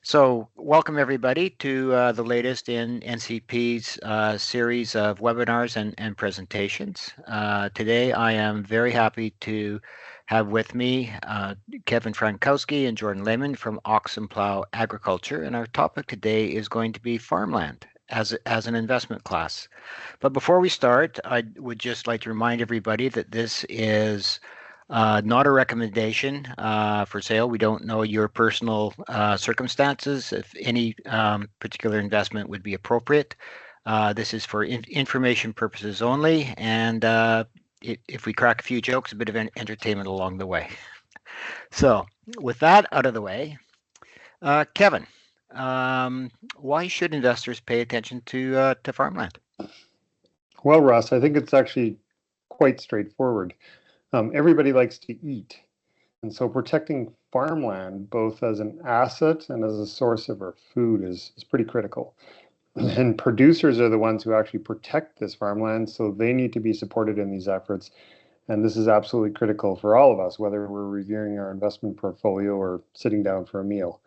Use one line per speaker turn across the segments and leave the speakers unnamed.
So, welcome everybody to the latest in NCP's series of webinars and presentations. Today, I am very happy to have with me Kevin Frankowski and Jordan Lehmann from Ox and Plow Agriculture, and our topic today is going to be farmland as an investment class. But before we start, I would just like to remind everybody that this is not a recommendation for sale. We don't know your personal circumstances, if any particular investment would be appropriate. This is for information purposes only, and if we crack a few jokes, a bit of entertainment along the way. So, with that out of the way, Kevin, why should investors pay attention to farmland?
Well, Ross, I think it's actually quite straightforward. Everybody likes to eat. And so protecting farmland, both as an asset and as a source of our food, is pretty critical. And producers are the ones who actually protect this farmland, so they need to be supported in these efforts. And this is absolutely critical for all of us, whether we're reviewing our investment portfolio or sitting down for a meal.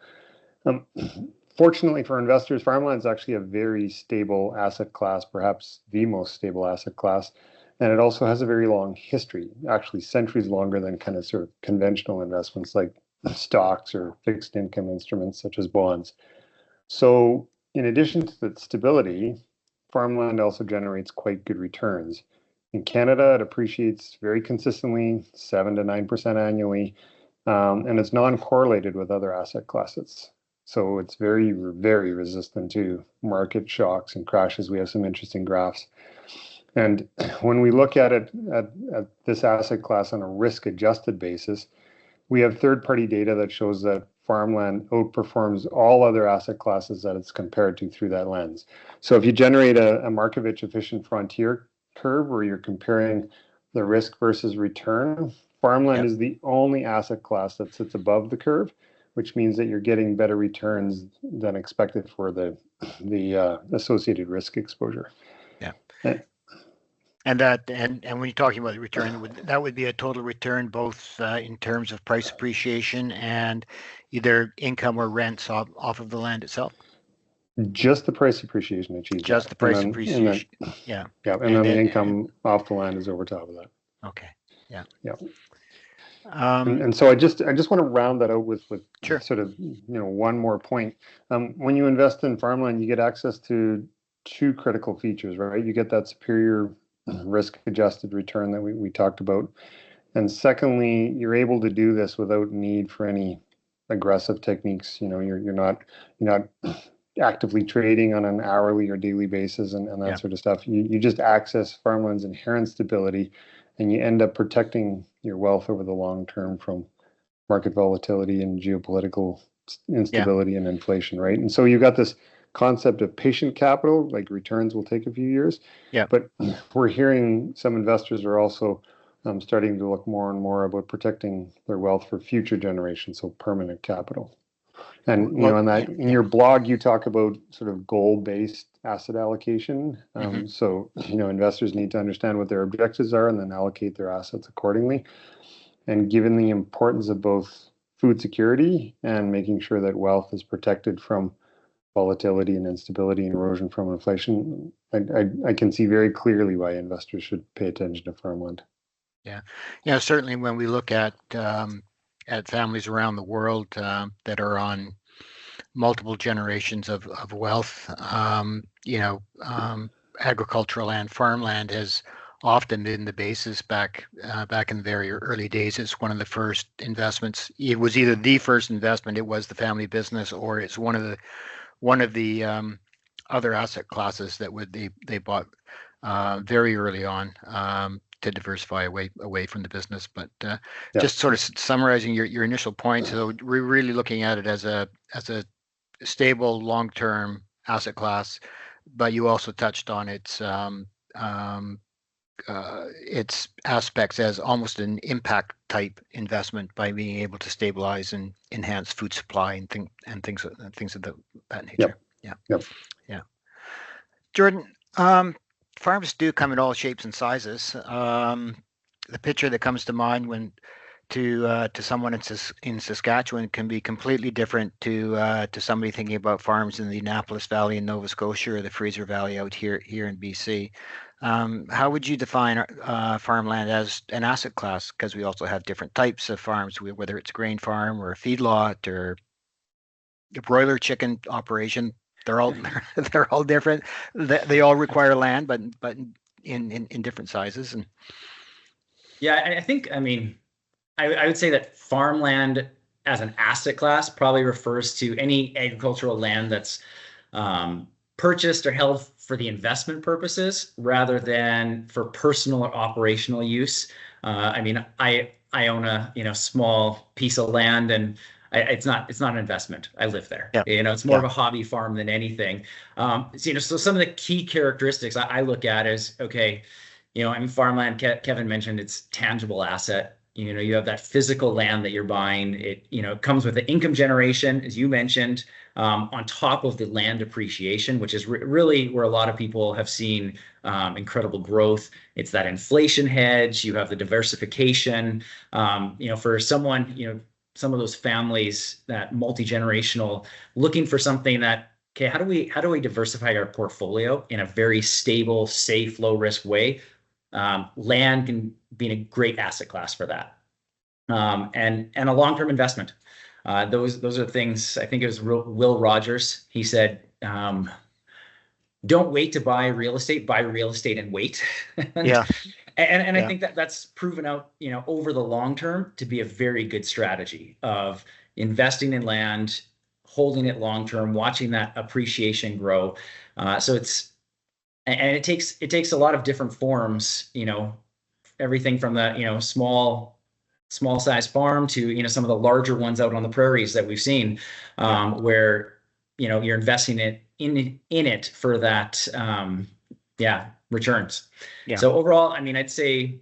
Fortunately for investors, farmland is actually a very stable asset class, perhaps the most stable asset class. And it also has a very long history, actually centuries longer than kind of sort of conventional investments like stocks or fixed income instruments such as bonds. So in addition to the stability, farmland also generates quite good returns. In Canada, it appreciates very consistently, 7 to 9% annually, and it's non-correlated with other asset classes. So it's very, very resistant to market shocks and crashes. We have some interesting graphs. And when we look at it, at this asset class on a risk-adjusted basis, we have third-party data that shows that farmland outperforms all other asset classes that it's compared to through that lens. So if you generate a Markovich efficient frontier curve where you're comparing the risk versus return, farmland is the only asset class that sits above the curve, which means that you're getting better returns than expected for the associated risk exposure.
Yeah. And when you're talking about the return, that would be a total return, both in terms of price appreciation and either income or rents off of the land itself.
Just the price appreciation achieved.
Just the price appreciation. Yeah.
Yeah, and then the income off the land is over top of that.
Okay. Yeah.
Yeah. And so I just want to round that out with
sure.
sort of one more point. When you invest in farmland, you get access to two critical features, right? You get that superior risk-adjusted return that we talked about, and secondly, you're able to do this without need for any aggressive techniques. You're not actively trading on an hourly or daily basis and that sort of stuff. You just access farmland's inherent stability, and you end up protecting your wealth over the long term from market volatility and geopolitical instability and inflation, right? And so you've got this concept of patient capital, like returns will take a few years.
Yeah.
But we're hearing some investors are also starting to look more and more about protecting their wealth for future generations, so permanent capital. And in your blog, you talk about sort of goal-based asset allocation. So investors need to understand what their objectives are and then allocate their assets accordingly. And given the importance of both food security and making sure that wealth is protected from volatility and instability and erosion from inflation, I can see very clearly why investors should pay attention to farmland.
Yeah, certainly when we look at families around the world that are on multiple generations of wealth, agricultural and farmland has often been the basis back in the very early days. It's one of the first investments. It was either the first investment, it was the family business, or it's one of the other asset classes that they bought very early on to diversify away from the business. But just sort of summarizing your initial point, so we're really looking at it as a stable long-term asset class, but you also touched on its aspects as almost an impact type investment by being able to stabilize and enhance food supply and things of that nature. Yeah. Jordan, farms do come in all shapes and sizes. The picture that comes to mind when to someone in Saskatchewan can be completely different to somebody thinking about farms in the Annapolis Valley in Nova Scotia or the Fraser Valley out here in BC. How would you define farmland as an asset class? Because we also have different types of farms, whether it's a grain farm or a feedlot or a broiler chicken operation. They're all they're all different. They all require land, but in different sizes. And
Yeah, I think, I mean, I would say that farmland as an asset class probably refers to any agricultural land that's purchased or held for the investment purposes rather than for personal or operational use. I mean, I own a small piece of land, and it's not an investment. I live there.
yeah,
It's more
yeah,
of a hobby farm than anything. So some of the key characteristics I look at is, okay, I mean, farmland, Kevin mentioned, it's tangible asset. You have that physical land that you're buying. It comes with the income generation, as you mentioned, on top of the land appreciation, which is really where a lot of people have seen incredible growth. It's that inflation hedge. You have the diversification. For someone, some of those families that multi-generational looking for something that, okay, how do we diversify our portfolio in a very stable, safe, low risk way? Land can be a great asset class for that, and a long-term investment. Those are things. I think it was Will Rogers. He said, "Don't wait to buy real estate. Buy real estate and wait." and,
yeah,
and I
yeah,
think that's proven out, over the long term to be a very good strategy of investing in land, holding it long term, watching that appreciation grow. So it takes a lot of different forms, everything from the small size farm to some of the larger ones out on the prairies that we've seen,
yeah,
where you're investing in it for that returns.
yeah,
So overall, I mean, I'd say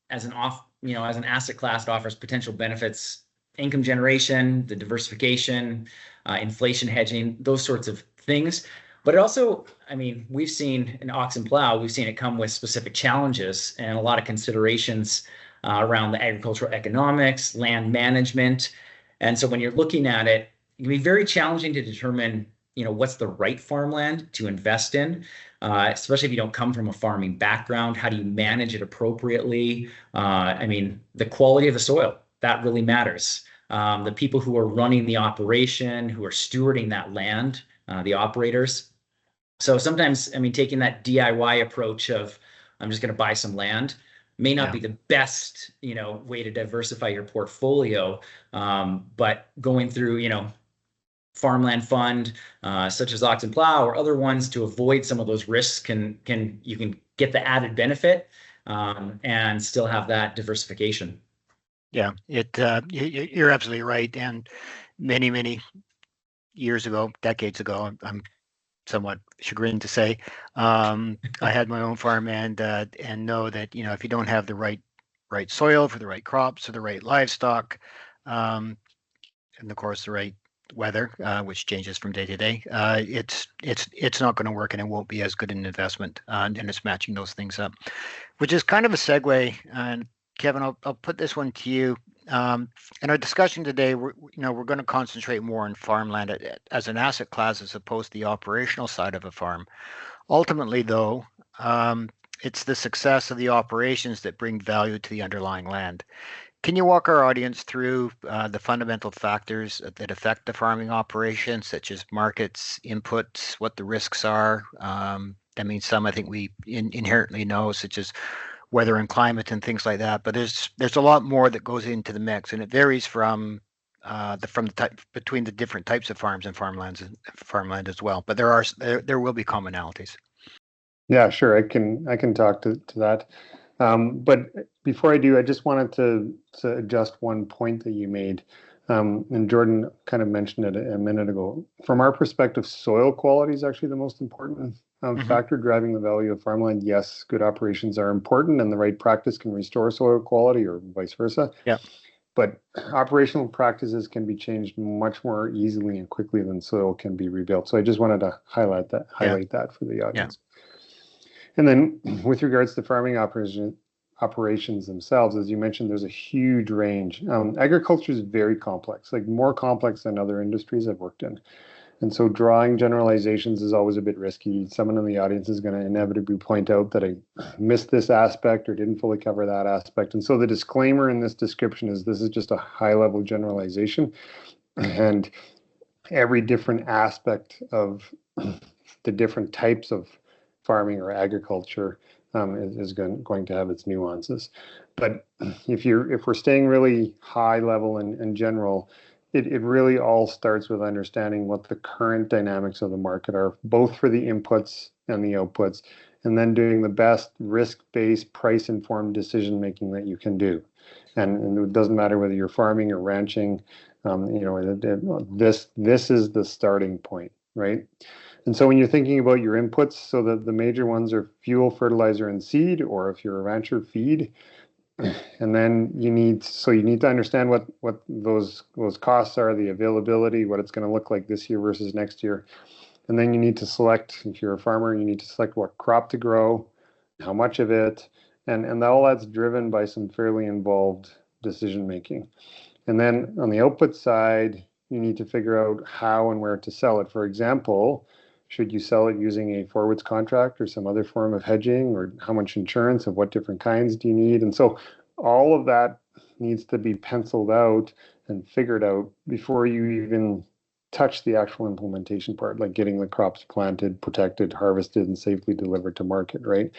as an asset class, it offers potential benefits: income generation, the diversification, inflation hedging, those sorts of things. But it also, I mean, we've seen in Ox and Plow, we've seen it come with specific challenges and a lot of considerations around the agricultural economics, land management. And so when you're looking at it, it can be very challenging to determine, what's the right farmland to invest in, especially if you don't come from a farming background. How do you manage it appropriately? I mean, the quality of the soil, that really matters. The people who are running the operation, who are stewarding that land, the operators. So sometimes, I mean, taking that DIY approach of I'm just going to buy some land may not
yeah,
be the best, way to diversify your portfolio. But going through, farmland fund, such as Ox and Plow or other ones to avoid some of those risks you can get the added benefit and still have that diversification.
yeah. You're absolutely right. And many years ago, decades ago, I'm somewhat chagrined to say, I had my own farm and know that if you don't have the right soil for the right crops or the right livestock, and of course the right weather, which changes from day to day, it's not going to work and it won't be as good an investment. And it's matching those things up, which is kind of a segue. And Kevin, I'll put this one to you. In our discussion today, we're going to concentrate more on farmland as an asset class as opposed to the operational side of a farm. Ultimately, though, it's the success of the operations that bring value to the underlying land. Can you walk our audience through the fundamental factors that affect the farming operation, such as markets, inputs, what the risks are? I mean, some I think we inherently know, such as weather and climate and things like that. But there's a lot more that goes into the mix, and it varies from the type between the different types of farms and farmland as well. But there will be commonalities.
Yeah, sure. I can talk to that. But before I do, I just wanted to adjust one point that you made. And Jordan kind of mentioned it a minute ago. From our perspective, soil quality is actually the most important factor driving the value of farmland. Yes, good operations are important, and the right practice can restore soil quality, or vice versa.
Yeah,
But operational practices can be changed much more easily and quickly than soil can be rebuilt. So I just wanted to highlight
yeah,
that for the
yeah,
audience. And then with regards to farming operations themselves, as you mentioned, there's a huge range. Agriculture is very complex, like more complex than other industries I've worked in. And so drawing generalizations is always a bit risky. Someone in the audience is going to inevitably point out that I missed this aspect or didn't fully cover that aspect. And so the disclaimer in this description is this is just a high-level generalization. And every different aspect of the different types of farming or agriculture is going to have its nuances. But if we're staying really high level and general, it really all starts with understanding what the current dynamics of the market are, both for the inputs and the outputs, and then doing the best risk-based, price-informed decision-making that you can do. And it doesn't matter whether you're farming or ranching, this is the starting point, right? And so when you're thinking about your inputs, so that the major ones are fuel, fertilizer, and seed, or if you're a rancher, feed. And then you need to understand what those costs are, the availability, what it's going to look like this year versus next year. And then you need to select, if you're a farmer, you need to select what crop to grow, how much of it, and all that's driven by some fairly involved decision making. And then on the output side, you need to figure out how and where to sell it. For example, should you sell it using a forwards contract or some other form of hedging, or how much insurance, of what different kinds do you need? And so all of that needs to be penciled out and figured out before you even touch the actual implementation part, like getting the crops planted, protected, harvested, and safely delivered to market, right?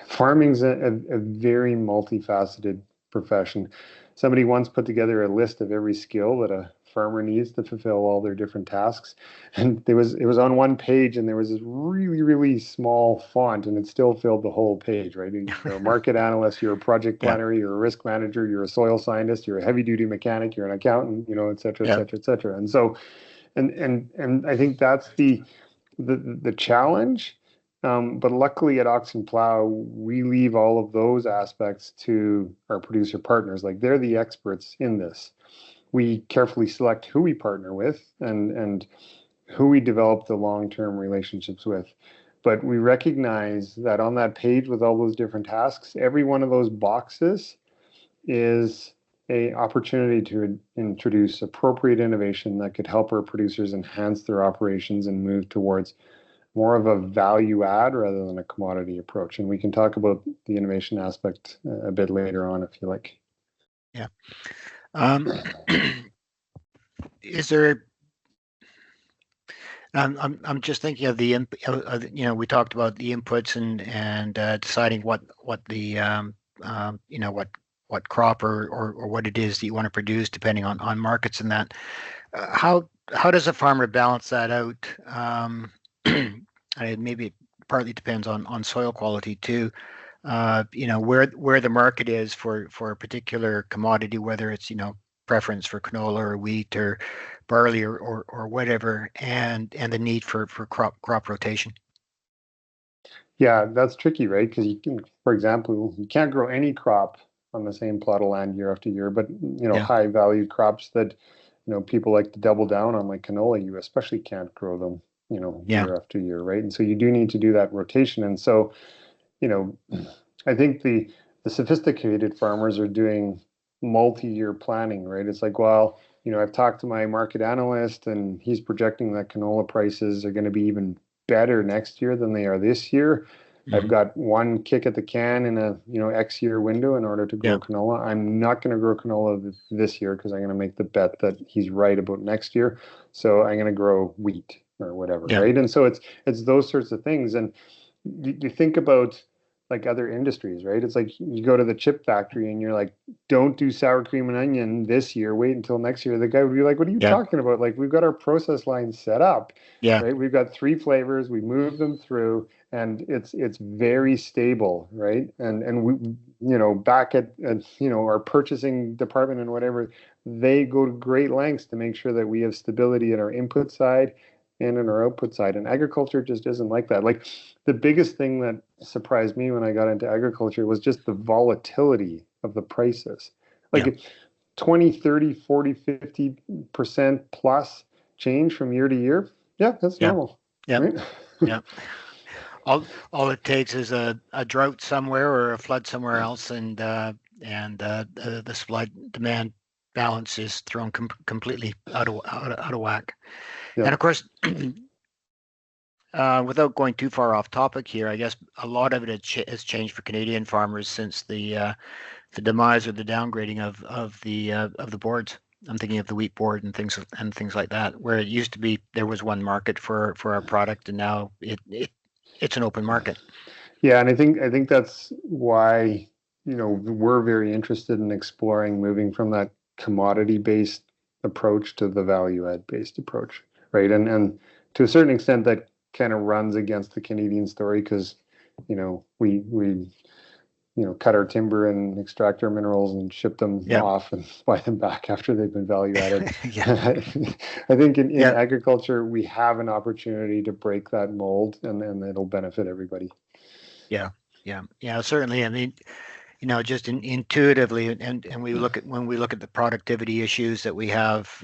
Farming's a very multifaceted profession. Somebody once put together a list of every skill that a farmer needs to fulfill all their different tasks, and it was on one page, and there was this really, really small font, and it still filled the whole page, right? You're a market analyst, you're a project planner, you're a risk manager, you're a soil scientist, you're a heavy duty mechanic, you're an accountant, et cetera, et cetera, et cetera. And so, and I think that's the challenge. But luckily at Ox and Plow, we leave all of those aspects to our producer partners. Like, they're the experts in this. We carefully select who we partner with and who we develop the long-term relationships with. But we recognize that on that page with all those different tasks, every one of those boxes is an opportunity to introduce appropriate innovation that could help our producers enhance their operations and move towards more of a value add rather than a commodity approach. And we can talk about the innovation aspect a bit later on if you like.
Yeah. Is there? I'm just thinking of the we talked about the inputs and deciding what the what crop or what it is that you want to produce depending on markets and that. How does a farmer balance that out? Maybe it partly depends on soil quality too. Where the market is for a particular commodity, whether it's preference for canola or wheat or barley or whatever, and the need for crop rotation.
Yeah, that's tricky, right? Because for example, you can't grow any crop on the same plot of land year after year, but high value crops that people like to double down on, like canola, you especially can't grow them year after year, right? And so you do need to do that rotation. And so I think the sophisticated farmers are doing multi-year planning, right? It's like, well, I've talked to my market analyst and he's projecting that canola prices are going to be even better next year than they are this year. Mm-hmm. I've got one kick at the can in a X year window in order to grow canola. I'm not going to grow canola this year because I'm going to make the bet that he's right about next year. So I'm going to grow wheat or whatever, right? And so it's those sorts of things. And you think about like other industries, right? It's like you go to the chip factory and you're like, don't do sour cream and onion this year, wait until next year. The guy would be like, what are you talking about? Like, we've got our process line set up, right? We've got 3 flavors, we move them through, and it's very stable, right? And we, back at our purchasing department and whatever, they go to great lengths to make sure that we have stability in our input side and in our output side. And agriculture just isn't like that. Like, the biggest thing that surprised me when I got into agriculture was just the volatility of the prices. Like 20, 30, 40, 50% plus change from year to year. Yeah, that's normal.
Yeah.
Right?
Yeah. all it takes is a drought somewhere or a flood somewhere else, and the supply demand balance is thrown completely out of whack.
Yeah.
And of course, without going too far off topic here, I guess a lot of it has changed for Canadian farmers since the demise or the downgrading of the boards. I'm thinking of the wheat board and things like that, where it used to be there was one market for our product, and now it's an open market.
Yeah, and I think that's why, we're very interested in exploring moving from that commodity-based approach to the value-add based approach, right? And to a certain extent, that kind of runs against the Canadian story because, we cut our timber and extract our minerals and ship them off and buy them back after they've been value added. I think in agriculture, we have an opportunity to break that mold, and it'll benefit everybody.
Yeah, certainly. I mean, just intuitively, and when we look at the productivity issues that we have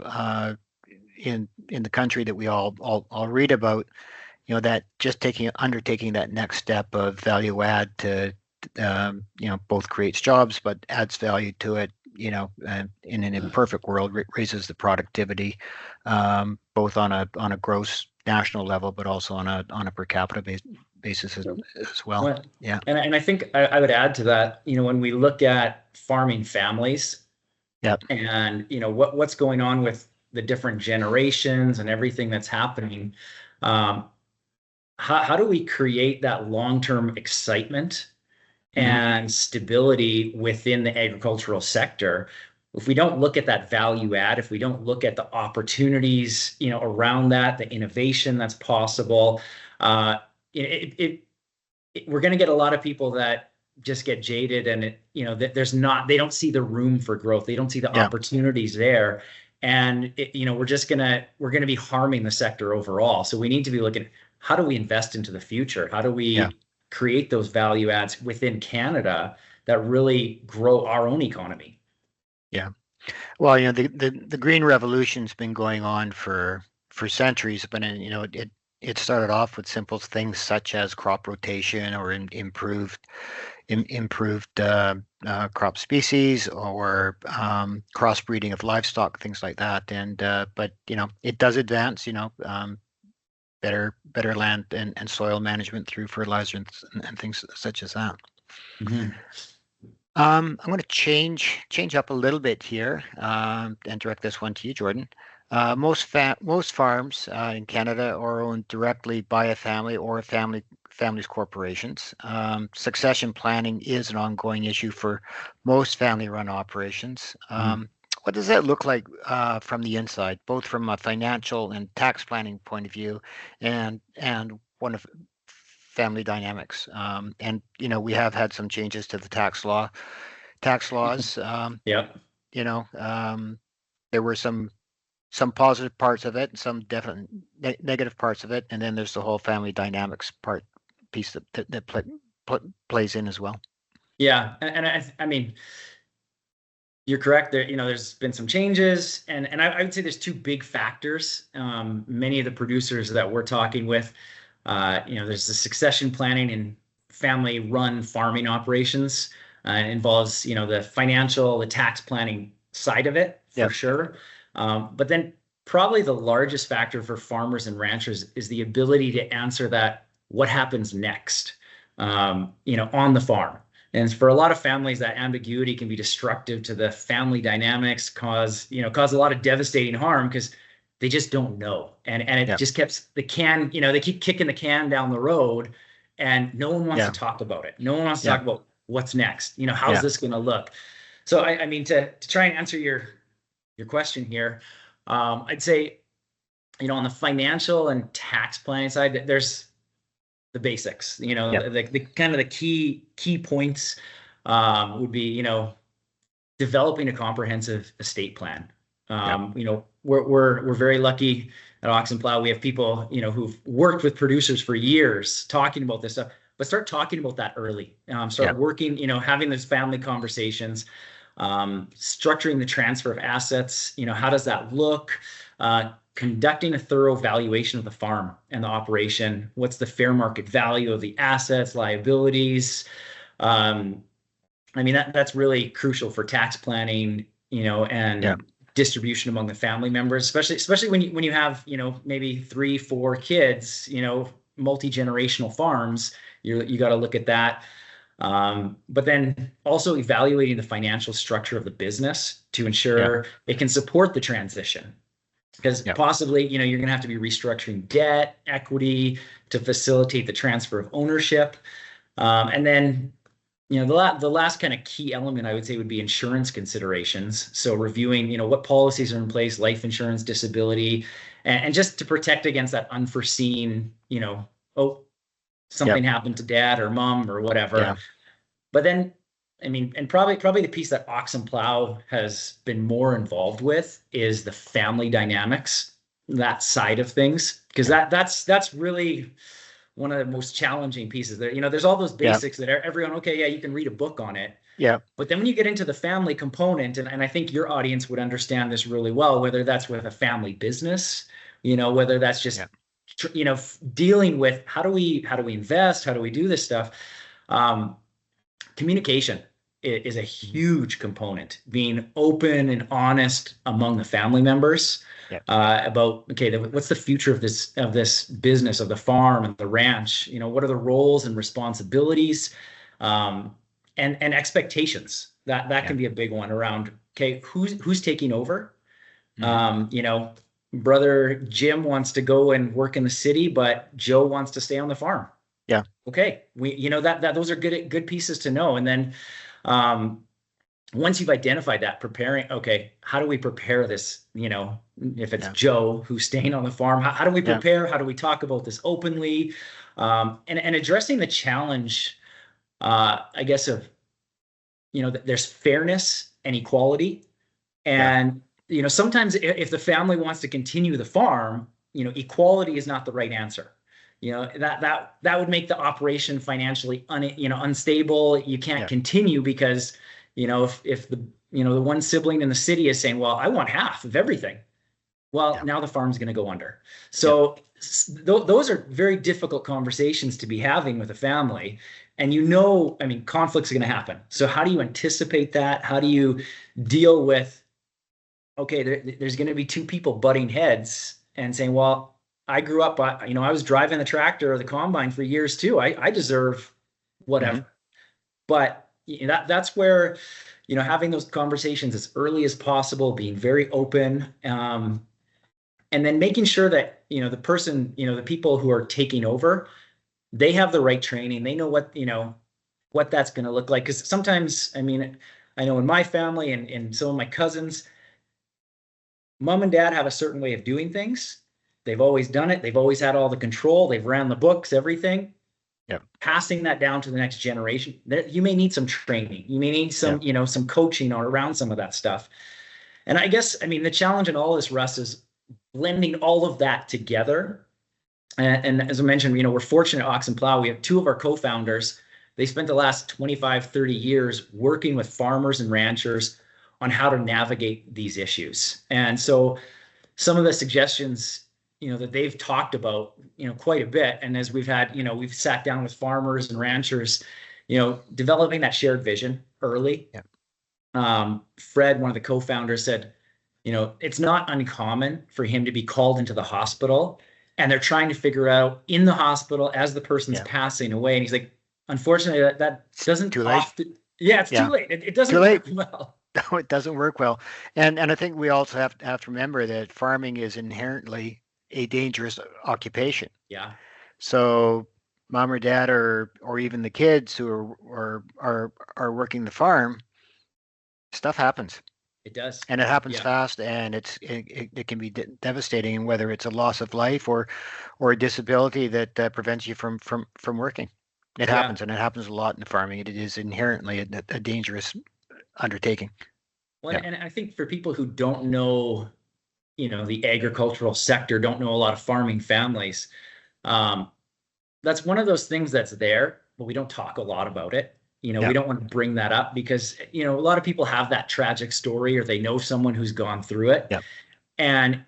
in the country that we all read about, that just undertaking that next step of value add to both creates jobs but adds value to it, and in an imperfect world raises the productivity, both on a gross national level but also on a per capita basis as well. Yeah.
And I think I would add to that, when we look at farming families, and what's going on with the different generations and everything that's happening, how do we create that long-term excitement and stability within the agricultural sector if we don't look at that value add, if we don't look at the opportunities around that, the innovation that's possible? We're going to get a lot of people that just get jaded, and they don't see the room for growth, they don't see the opportunities there, and we're going to be harming the sector overall. So we need to be looking, how do we invest into the future? How do we create those value adds within Canada that really grow our own economy?
Yeah. Well, the green revolution's been going on for centuries, but it started off with simple things such as crop rotation or improved crop species, or crossbreeding of livestock, things like that. And but it does advance, better land and soil management through fertilizer and things such as that. I'm going to change up a little bit here and direct this one to you, Jordan. Most farms in Canada are owned directly by a family or family's corporations. Succession planning is an ongoing issue for most family-run operations. What does that look like from the inside, both from a financial and tax planning point of view, and one of family dynamics? And we have had some changes to the tax laws. There were some positive parts of it and some definite negative parts of it, and then there's the whole family dynamics piece that plays in as well.
Yeah, and I mean, you're correct. There's been some changes, and I would say there's two big factors. Many of the producers that we're talking with, there's the succession planning in family-run farming operations. It involves, the financial, the tax planning side of it for sure. But then probably the largest factor for farmers and ranchers is the ability to answer that, what happens next, on the farm. And for a lot of families, that ambiguity can be destructive to the family dynamics, cause a lot of devastating harm because they just don't know. And it just keeps the can, they keep kicking the can down the road, and no one wants to talk about it. No one wants to talk about what's next. How's this going to look? So I mean, to try and answer your question here, I'd say, on the financial and tax planning side, there's the basics. The kind of the key points would be, developing a comprehensive estate plan. We're very lucky at Ox and Plow. We have people, who've worked with producers for years talking about this stuff. But start talking about that early. Start working, having those family conversations, structuring the transfer of assets. How does that look? conducting a thorough valuation of the farm and the operation. What's the fair market value of the assets, liabilities? I mean, that's really crucial for tax planning, and distribution among the family members, especially when you have, maybe 3, 4 kids, multi-generational farms. You got to look at that. But then also evaluating the financial structure of the business to ensure it can support the transition. Because possibly, you're going to have to be restructuring debt, equity to facilitate the transfer of ownership. And then, the last kind of key element I would say would be insurance considerations. So reviewing, what policies are in place, life insurance, disability, and just to protect against that unforeseen, something happened to dad or mom or whatever.
Yeah.
But then, I mean, and probably the piece that Ox and Plow has been more involved with is the family dynamics, that side of things, because that's really one of the most challenging pieces there. There's all those basics that everyone, you can read a book on it.
Yeah.
But then when you get into the family component, and I think your audience would understand this really well, whether that's with a family business, whether that's just, dealing with how do we invest, how do we do this stuff? Communication is a huge component, being open and honest among the family members. About what's the future of this business, of the farm and the ranch? What are the roles and responsibilities, and expectations? That can be a big one around. Who's taking over? Brother Jim wants to go and work in the city, but Joe wants to stay on the farm.
Yeah.
Okay. That those are good pieces to know, and then. Once you've identified that, preparing, how do we prepare this? If it's Joe who's staying on the farm, how do we prepare? How do we talk about this openly? And addressing the challenge, I guess, of, there's fairness and equality. And, sometimes if the family wants to continue the farm, equality is not the right answer. That would make the operation financially unstable. You can't continue because, if the one sibling in the city is saying, well, I want half of everything. Well, now the farm's going to go under. So those are very difficult conversations to be having with a family. And conflicts are going to happen. So how do you anticipate that? How do you deal with, there's going to be 2 people butting heads and saying, well, I grew up, I was driving the tractor or the combine for years too. I deserve whatever. Mm-hmm. But that's where, having those conversations as early as possible, being very open, and then making sure that, the person, the people who are taking over, they have the right training. They know what that's going to look like. Because sometimes, I know in my family and some of my cousins, mom and dad have a certain way of doing things. They've always done it. They've always had all the control. They've ran the books, everything. Passing that down to the next generation, you may need some training. You may need some, some coaching or around some of that stuff. And I guess, the challenge in all this, Russ, is blending all of that together. And as I mentioned, we're fortunate at Ox and Plow. We have 2 of our co-founders. They spent the last 25, 30 years working with farmers and ranchers on how to navigate these issues. And so some of the suggestions, that they've talked about, quite a bit. And as we've had, we've sat down with farmers and ranchers, developing that shared vision early. Fred, one of the co-founders, said, it's not uncommon for him to be called into the hospital and they're trying to figure out in the hospital as the person's passing away. And he's like, unfortunately, that doesn't
too late.
Often, it's too late. It doesn't work well.
No, it doesn't work well. And I think we also have to remember that farming is inherently a dangerous occupation.
Yeah.
So mom or dad or even the kids who are working the farm, stuff happens.
It does.
And it happens fast, and it can be devastating, whether it's a loss of life or a disability that prevents you from working. It happens, and it happens a lot in farming. It is inherently a dangerous undertaking.
Well, and I think for people who don't know, the agricultural sector, don't know a lot of farming families, that's one of those things that's there, but we don't talk a lot about it. We don't want to bring that up because, a lot of people have that tragic story or they know someone who's gone through it. And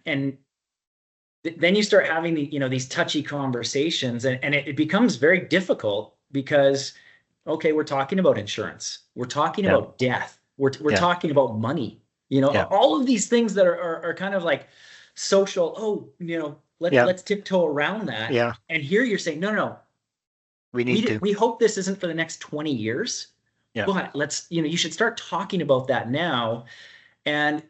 then you start having these touchy conversations, and it becomes very difficult because, okay, we're talking about insurance, we're talking
Yeah.
about death, we're
Yeah.
talking about money,
Yeah.
all of these things that are kind of like social. Oh,
Yeah.
let's tiptoe around that.
Yeah.
And here you're saying, no,
We need to.
we hope this isn't for the next 20 years,
Yeah.
but let's, you should start talking about that now. And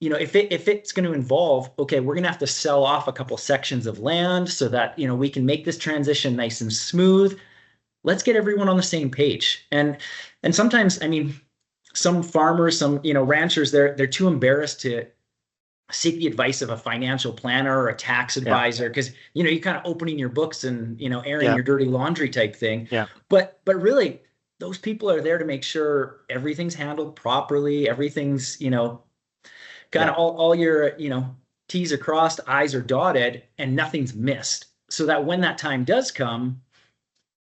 if it's going to involve, okay, we're going to have to sell off a couple sections of land so that we can make this transition nice and smooth. Let's get everyone on the same page. And sometimes, I mean, some farmers, some ranchers, they're too embarrassed to seek the advice of a financial planner or a tax advisor, because you're kind of opening your books and airing your dirty laundry type thing.
Yeah.
But really, those people are there to make sure everything's handled properly, everything's kind of all your T's are crossed, I's are dotted, and nothing's missed, so that when that time does come,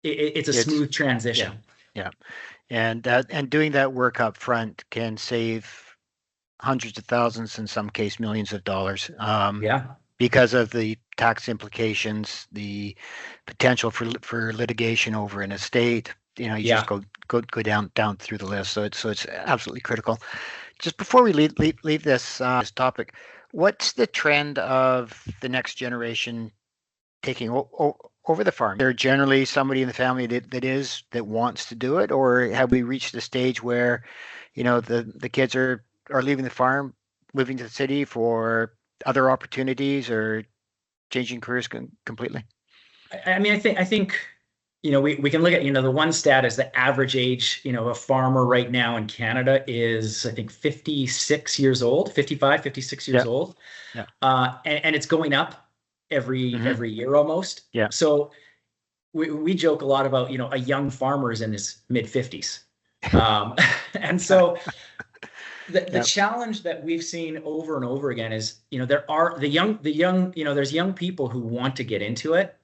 it's a smooth transition.
Yeah. And doing that work up front can save hundreds of thousands, in some case millions of dollars, because of the tax implications, the potential for litigation over an estate. Just go down through the list. So it's absolutely critical. Just before we leave this topic, what's the trend of the next generation taking over the farm? There generally somebody in the family that wants to do it, or have we reached the stage where the kids are leaving the farm, moving to the city for other opportunities, or changing careers completely?
I mean, I think we can look at the one stat is the average age of a farmer right now in Canada is, I think, 56 years old, 55, 56 years old.
Yeah.
And it's going up every year almost.
Yeah.
So we joke a lot about a young farmer is in his mid 50s. And so the challenge that we've seen over and over again is there are the young there's young people who want to get into it,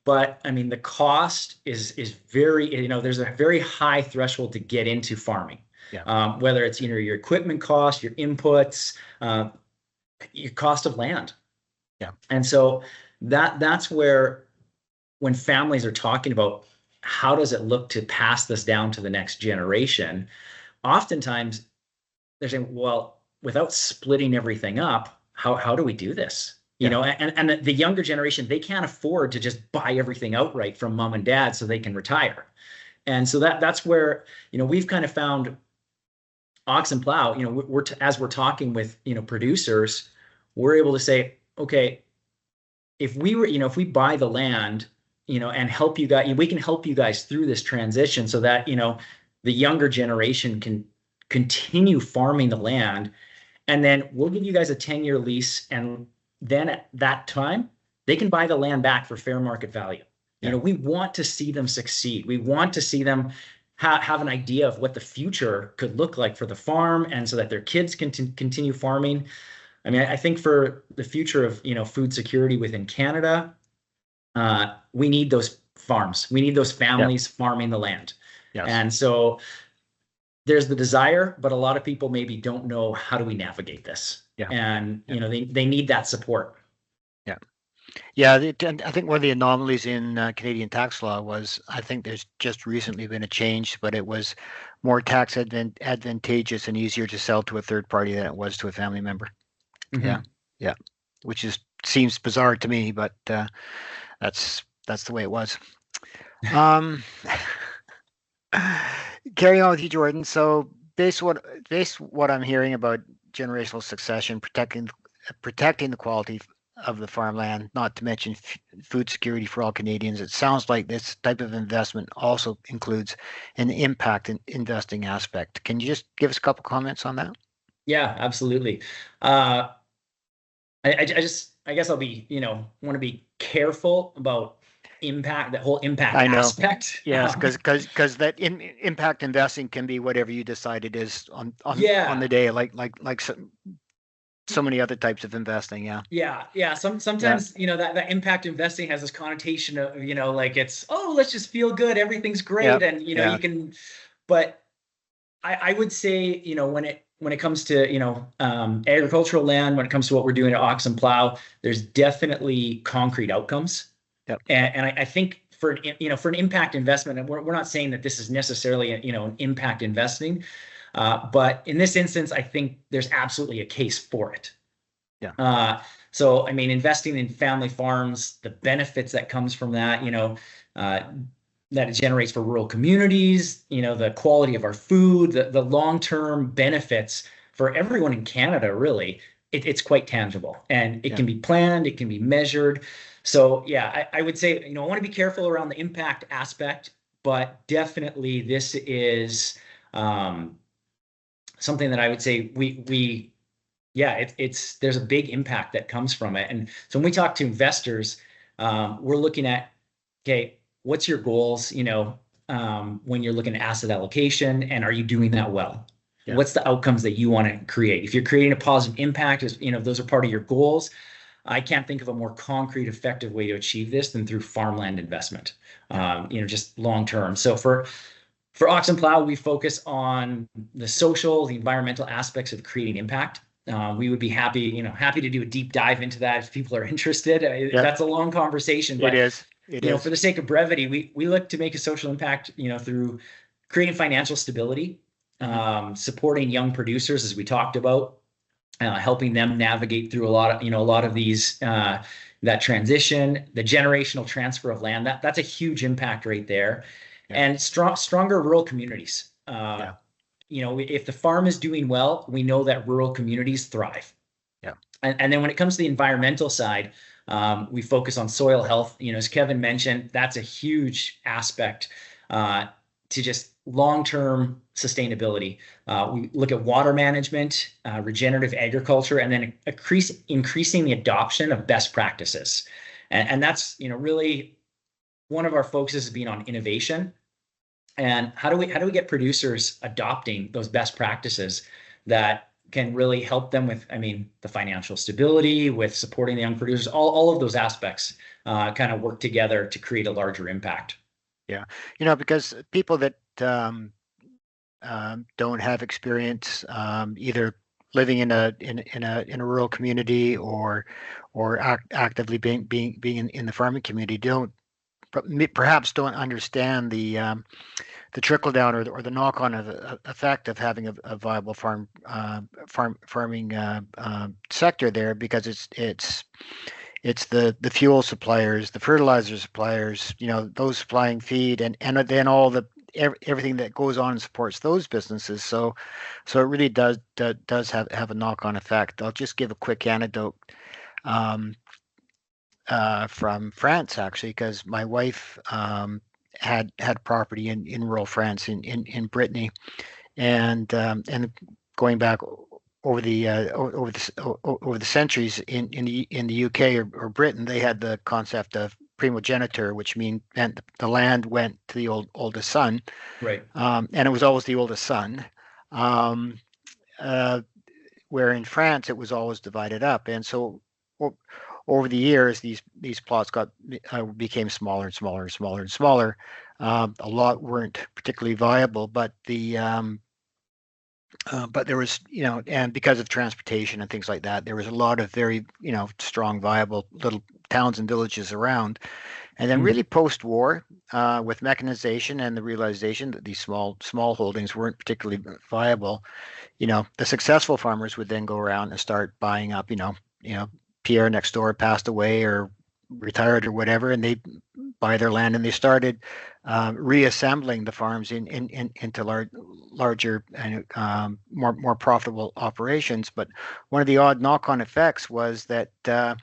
but I mean the cost is very there's a very high threshold to get into farming.
Yeah.
Whether it's your equipment cost, your inputs, your cost of land.
Yeah.
And so that's where, when families are talking about how does it look to pass this down to the next generation, oftentimes they're saying, well, without splitting everything up, how do we do this? And the younger generation, they can't afford to just buy everything outright from mom and dad so they can retire. And so that's where, we've kind of found Ox and Plow, as we're talking with, producers, we're able to say, okay, if we buy the land, and help you guys, we can help you guys through this transition so that, the younger generation can continue farming the land. And then we'll give you guys a 10-year lease. And then at that time, they can buy the land back for fair market value. We want to see them succeed. We want to see them have an idea of what the future could look like for the farm, and so that their kids can continue farming. I mean, I think for the future of, food security within Canada, we need those farms. We need those families farming the land. Yes. And so there's the desire, but a lot of people maybe don't know, how do we navigate this? Yeah. And, they need that support.
Yeah. Yeah. I think one of the anomalies in Canadian tax law was, I think there's just recently been a change, but it was more tax advantageous and easier to sell to a third party than it was to a family member. Mm-hmm. Yeah. Yeah. Which seems bizarre to me, but that's the way it was. Carrying on with you, Jordan. So based what I'm hearing about generational succession, protecting the quality of the farmland, not to mention food security for all Canadians, it sounds like this type of investment also includes an impact investing aspect. Can you just give us a couple comments on that?
Yeah, absolutely. I guess I'll be, want to be careful about that whole impact aspect.
Yes, because that impact investing can be whatever you decide it is on the day, like so many other types of investing.
Yeah. Sometimes that impact investing has this connotation of like it's, oh, let's just feel good, everything's great, and you can. But I would say when when it comes to, agricultural land, when it comes to what we're doing at Ox and Plow, there's definitely concrete outcomes.
Yep.
And I think for an impact investment, and we're not saying that this is necessarily an impact investing, but in this instance, I think there's absolutely a case for it.
Yeah.
So I mean, investing in family farms, the benefits that comes from that, that it generates for rural communities, the quality of our food, the long-term benefits for everyone in Canada, really, it's quite tangible, and it can be planned, it can be measured. So yeah, I would say, I want to be careful around the impact aspect, but definitely this is something that I would say there's a big impact that comes from it. And so when we talk to investors, we're looking at, okay, what's your goals, when you're looking at asset allocation, and are you doing that well? Yeah. What's the outcomes that you want to create? If you're creating a positive impact, those are part of your goals. I can't think of a more concrete, effective way to achieve this than through farmland investment, just long term. So for Ox and Plow, we focus on the social, the environmental aspects of creating impact. We would be happy to do a deep dive into that if people are interested. That's a long conversation, but
it is.
For the sake of brevity, we look to make a social impact, through creating financial stability, supporting young producers, as we talked about, helping them navigate through a lot of these, that transition, the generational transfer of land. That's a huge impact right there. Yeah. And stronger rural communities. If the farm is doing well, we know that rural communities thrive. Yeah. And then when it comes to the environmental side, we focus on soil health. As Kevin mentioned, that's a huge aspect to just long-term sustainability. We look at water management, regenerative agriculture, and then increasing the adoption of best practices. And that's, really one of our focuses has been on innovation. And how do we get producers adopting those best practices that can really help them with, the financial stability, with supporting the young producers, all of those aspects kind of work together to create a larger impact.
Yeah, because people that don't have experience either living in a rural community or actively being in the farming community perhaps don't understand the trickle down or the knock on effect of having a viable farming sector there, because it's the fuel suppliers, the fertilizer suppliers, those supplying feed, and then all everything that goes on and supports those businesses. So it really does have a knock on effect. I'll just give a quick anecdote from France, actually, because my wife had property in rural France in Brittany, and going back over the centuries in the UK or Britain, they had the concept of primogeniture, which meant the land went to the oldest son,
right?
And it was always the oldest son. Where in France it was always divided up, and so over the years these plots became smaller and smaller and smaller and smaller. A lot weren't particularly viable, but there was, and because of transportation and things like that, there was a lot of very, strong, viable little towns and villages around. And then really post-war, with mechanization and the realization that these small holdings weren't particularly viable, the successful farmers would then go around and start buying up, Pierre next door passed away or retired or whatever, and they buy their land, and they started reassembling the farms into larger and more profitable operations. But one of the odd knock-on effects was that a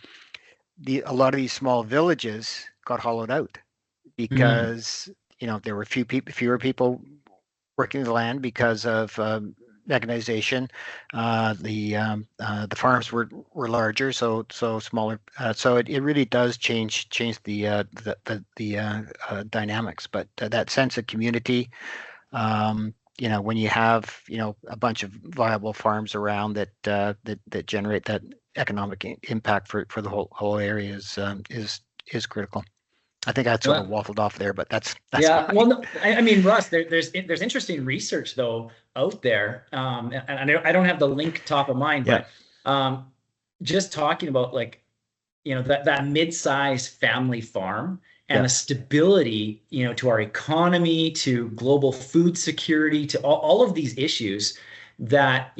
lot of these small villages got hollowed out because there were fewer people working the land because of mechanization. The farms were larger, so smaller. So it really does change the dynamics. But that sense of community, when you have a bunch of viable farms around that generate that economic impact for the whole area is critical. I think I sort of
Well,
waffled off there, but that's
yeah.
fine.
Well, no, I mean, Russ, there's interesting research though out there, and I don't have the link top of mind,
Yeah,
but just talking about like that mid-size family farm and
yeah,
the stability, to our economy, to global food security, to all of these issues that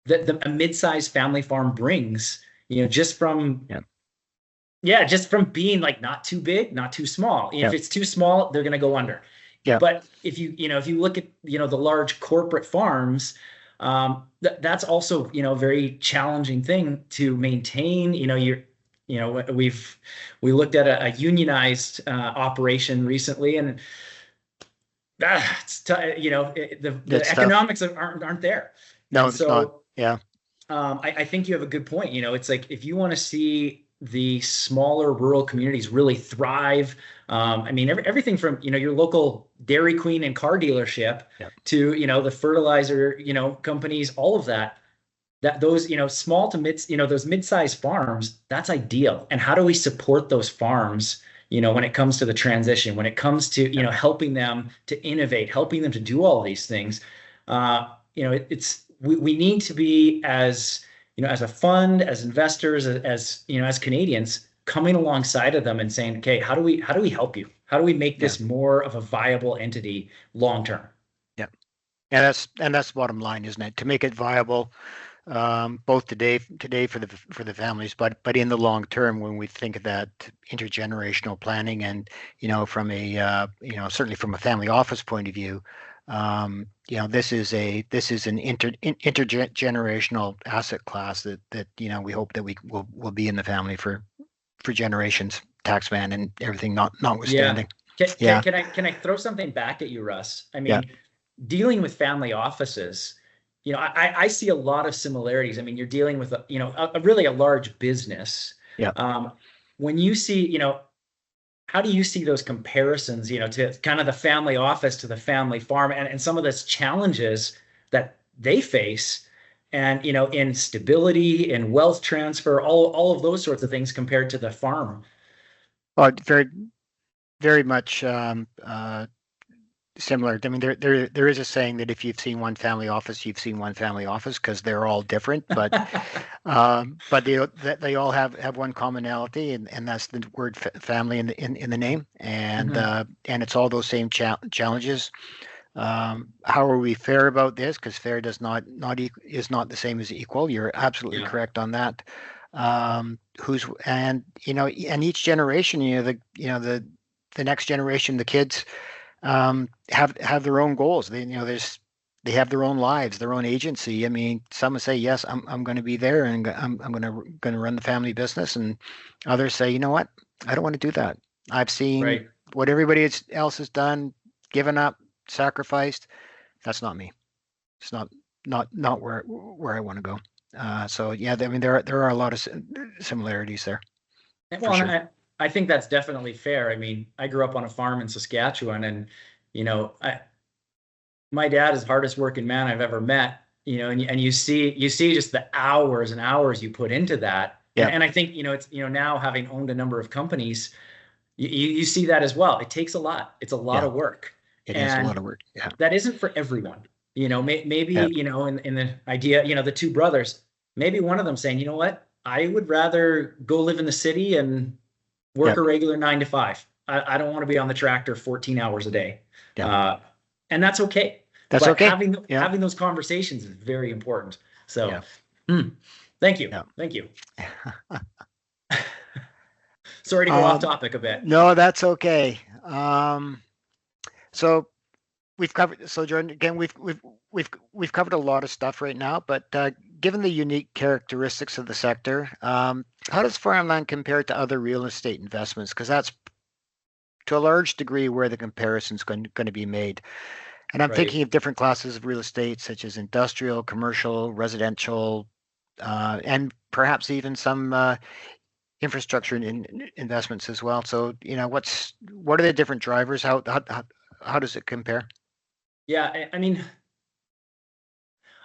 that a mid-size family farm brings, just from
yeah,
yeah, just from being like not too big, not too small. If
yeah,
it's too small, they're going to go under.
yeah.
But if you look at, the large corporate farms, that's also, a very challenging thing to maintain. We looked at a unionized operation recently, and the
It's tough.
economics aren't there.
No,
And
it's not.
so
Yeah,
I think you have a good point. It's like if you want to see the smaller rural communities really thrive, I mean, everything from your local Dairy Queen and car dealership
yeah,
to the fertilizer companies, all of that. That those small to mid those mid-sized farms, that's ideal. And how do we support those farms? When it comes to the transition, when it comes to
yeah,
helping them to innovate, helping them to do all these things. We need to be as as a fund, as investors, as Canadians, coming alongside of them and saying, okay, how do we help you? How do we make
yeah,
this more of a viable entity long term?
yeah. And that's the bottom line, isn't it? To make it viable, both today for the families, but in the long term, when we think of that intergenerational planning, and from a certainly from a family office point of view, this is an intergenerational asset class that we hope that we will be in the family for generations, taxman and everything
Yeah.
notwithstanding.
Can, can,
Yeah,
can I can I throw something back at you, Russ? I
yeah,
mean, dealing with family offices, I see a lot of similarities. I mean, you're dealing with a really a large business.
yeah.
Um, when you see, how do you see those comparisons, to kind of the family office to the family farm, and some of those challenges that they face, and in stability and wealth transfer, all of those sorts of things compared to the farm?
Very, very much similar. I mean, there is a saying that if you've seen one family office, you've seen one family office, because they're all different, but they all have one commonality, and that's the word family in the name,
Mhm.
and it's all those same challenges. How are we fair about this? Because fair does not is not the same as equal. You're absolutely
Yeah.
correct on that. Who's and and each generation, the next generation, the kids, have their own goals. They have their own lives, their own agency. I mean, some say, yes, I'm going to be there, and I'm going to run the family business, and others say, you know what, I don't want to do that. I've seen
Right.
what everybody else has done, given up, sacrificed. That's not me. It's not where I want to go. So yeah, I mean, there are a lot of similarities there for
Well, and
sure.
I think that's definitely fair. I mean, I grew up on a farm in Saskatchewan, and my dad is the hardest working man I've ever met. And you see just the hours and hours you put into that. And
Yeah,
and I think it's now, having owned a number of companies, you see that as well. It takes a lot. It's a lot
yeah,
of work,
it is a lot
and
of work. Yeah,
that isn't for everyone. Maybe
yeah,
in the idea, the two brothers, maybe one of them saying, you know what, I would rather go live in the city and
yeah,
work a regular 9 to 5. I don't want to be on the tractor 14 hours a day.
yeah.
Uh, and that's okay.
That's
But
okay.
having
Yeah,
having those conversations is very important. So,
yeah,
thank you.
yeah.
Thank you. Sorry to go off
Um,
topic a bit.
no, that's okay. So we've covered. So Jordan, again, we've covered a lot of stuff right now. But given the unique characteristics of the sector, how does farmland compare to other real estate investments? Because that's to a large degree where the comparison is going to be made. And I'm
Right.
thinking of different classes of real estate, such as industrial, commercial, residential, and perhaps even some infrastructure investments as well. So, what are the different drivers? How does it compare?
Yeah. I mean,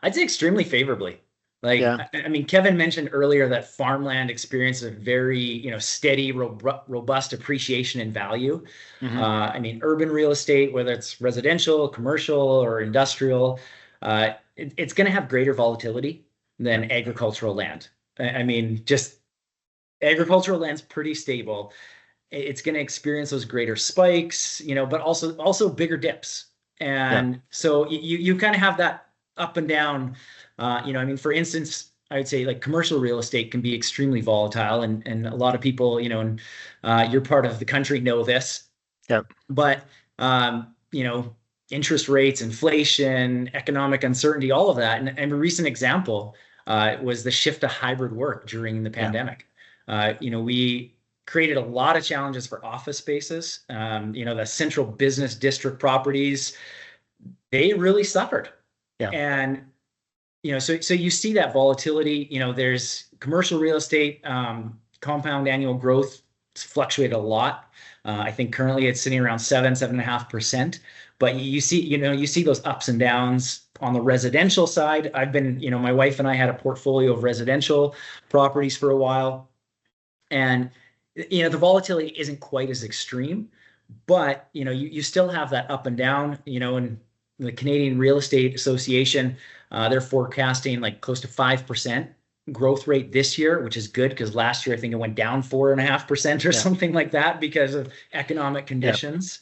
I'd say extremely favorably. Like,
Yeah.
I mean, Kevin mentioned earlier that farmland experiences a very, steady, robust appreciation in value.
Hmm.
I mean, urban real estate, whether it's residential, commercial, or industrial, it's going to have greater volatility
Yeah.
than agricultural land. I mean, just agricultural land's pretty stable. It's going to experience those greater spikes, but also bigger dips.
Yeah.
And so you kind of have that up and down. I mean, for instance, I would say like commercial real estate can be extremely volatile, and a lot of people, in your part of the country know this.
Yeah.
But interest rates, inflation, economic uncertainty, all of that. And a recent example was the shift to hybrid work during the
Yeah.
pandemic. We created a lot of challenges for office spaces. The central business district properties, they really suffered.
Yeah.
And so you see that volatility. There's commercial real estate, compound annual growth fluctuated a lot. I think currently it's sitting around 7.5%. But you see those ups and downs on the residential side. I've been, my wife and I had a portfolio of residential properties for a while, and the volatility isn't quite as extreme, but you still have that up and down. And the Canadian Real Estate Association, they're forecasting like close to 5% growth rate this year, which is good because last year I think it went down 4.5% or something like that because of economic conditions.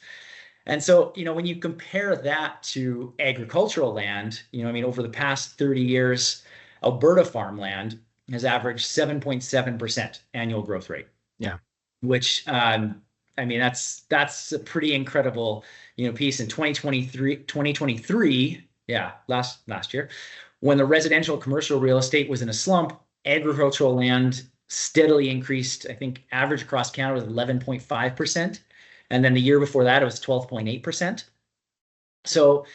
And so, when you compare that to agricultural land, over the past 30 years, Alberta farmland has averaged 7.7% annual growth rate.
Yeah.
Which, that's a pretty incredible, piece in 2023. Yeah. Last year, when the residential commercial real estate was in a slump, agricultural land steadily increased. I think average across Canada was 11.5%. And then the year before that, it was 12.8%. So,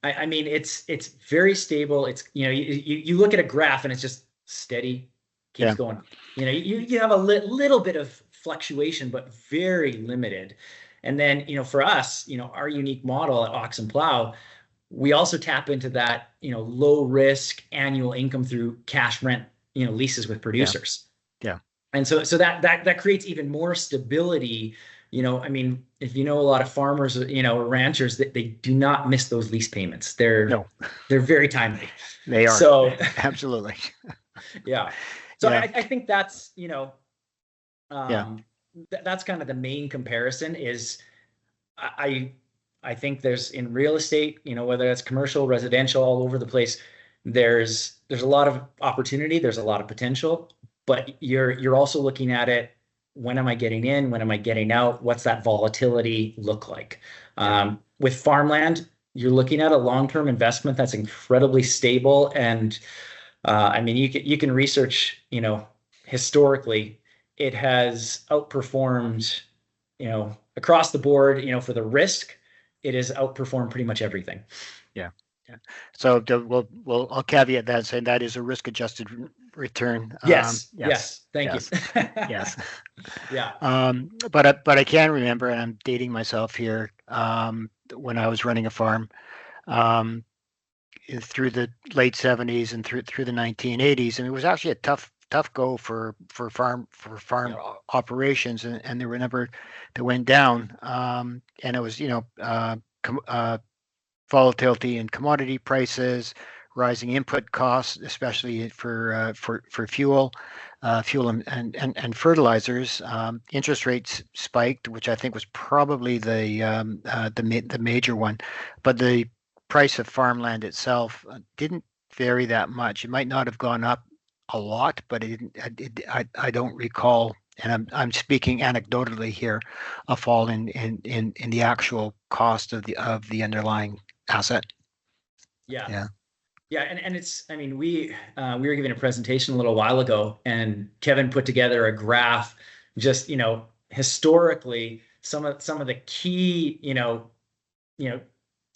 I mean, it's very stable. It's, you look at a graph and it's just steady, keeps going. You have a little bit of fluctuation, but very limited. And then, for us, our unique model at Ox and Plow, we also tap into that, low risk annual income through cash rent, leases with producers.
Yeah.
And so that creates even more stability. I mean, if a lot of farmers, or ranchers, that they do not miss those lease payments. They're very timely.
They are.
So
absolutely.
Yeah. So
Yeah.
I think that's, that's kind of the main comparison is I think there's in real estate, whether it's commercial, residential, all over the place, there's a lot of opportunity, there's a lot of potential, but you're also looking at it. When am I getting in? When am I getting out? What's that volatility look like? With farmland, you're looking at a long-term investment that's incredibly stable. And I mean, you can research, historically, it has outperformed, across the board, for the risk, it has outperformed pretty much everything.
Yeah. So I'll caveat that saying that is a risk-adjusted return.
Yes. Thank you.
Yes.
Yeah.
But I can remember, and I'm dating myself here, when I was running a farm, through the late 70s and through the 1980s, and it was actually a tough go for farm operations, and there were a number that went down, and it was volatility in commodity prices, rising input costs, especially for fuel and fertilizers. Interest rates spiked, which I think was probably the major one, but the price of farmland itself didn't vary that much. It might not have gone up a lot, but it didn't. I don't recall, and I'm speaking anecdotally here, a fall in the actual cost of the underlying asset.
Yeah. And it's, I mean, we were giving a presentation a little while ago, and Kevin put together a graph, just, historically, some of the key,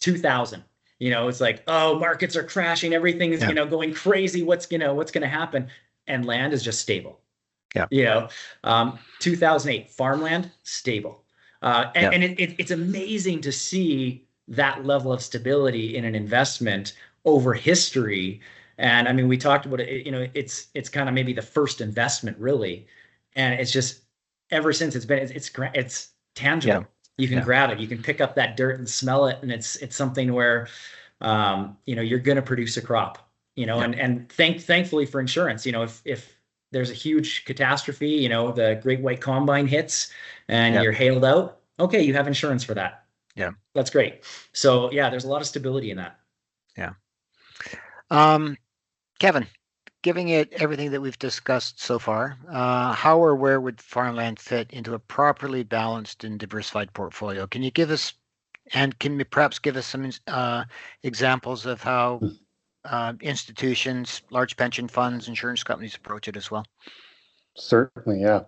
2000, it's like, oh, markets are crashing, everything is, going crazy. What's going to happen? And land is just stable.
Yeah.
2008 farmland, stable. And it's amazing to see that level of stability in an investment over history. And I mean, we talked about it, it's kind of maybe the first investment really. And it's just ever since it's tangible.
Yeah.
You can
Yeah.
grab it, you can pick up that dirt and smell it. And it's something where, you're going to produce a crop,
Yeah.
and thankfully for insurance, if there's a huge catastrophe, the great white combine hits and
Yeah.
you're hailed out, okay, you have insurance for that.
Yeah.
That's great. So yeah, there's a lot of stability in that.
Yeah. Kevin, giving it everything that we've discussed so far, how or where would farmland fit into a properly balanced and diversified portfolio? Can you give us, and can you perhaps give us some examples of how institutions, large pension funds, insurance companies approach it as well?
Certainly, yeah.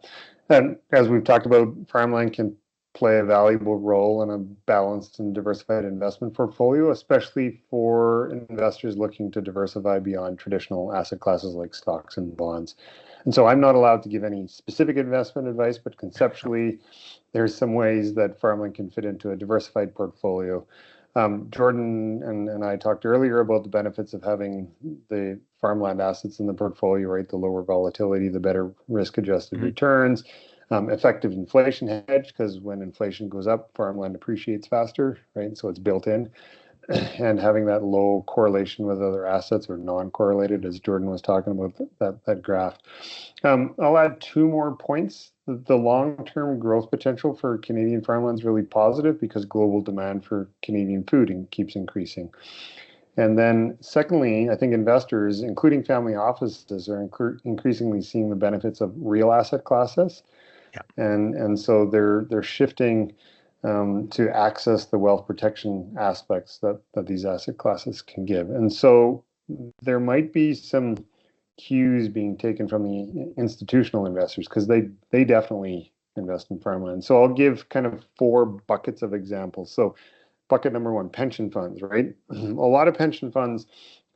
And as we've talked about, farmland can play a valuable role in a balanced and diversified investment portfolio, especially for investors looking to diversify beyond traditional asset classes like stocks and bonds. And so I'm not allowed to give any specific investment advice, but conceptually, there's some ways that farmland can fit into a diversified portfolio. Jordan and I talked earlier about the benefits of having the farmland assets in the portfolio, right? The lower volatility, the better risk-adjusted returns, effective inflation hedge, because when inflation goes up, farmland appreciates faster, right? So it's built in. And having that low correlation with other assets, or non-correlated, as Jordan was talking about that graph. I'll add two more points. The long-term growth potential for Canadian farmland is really positive because global demand for Canadian food keeps increasing. And then secondly, I think investors, including family offices, are increasingly seeing the benefits of real asset classes.
Yeah.
And so they're shifting to access the wealth protection aspects that these asset classes can give. And so there might be some cues being taken from the institutional investors, because they definitely invest in farmland. So I'll give kind of 4 buckets of examples. So bucket number 1, pension funds, right? A lot of pension funds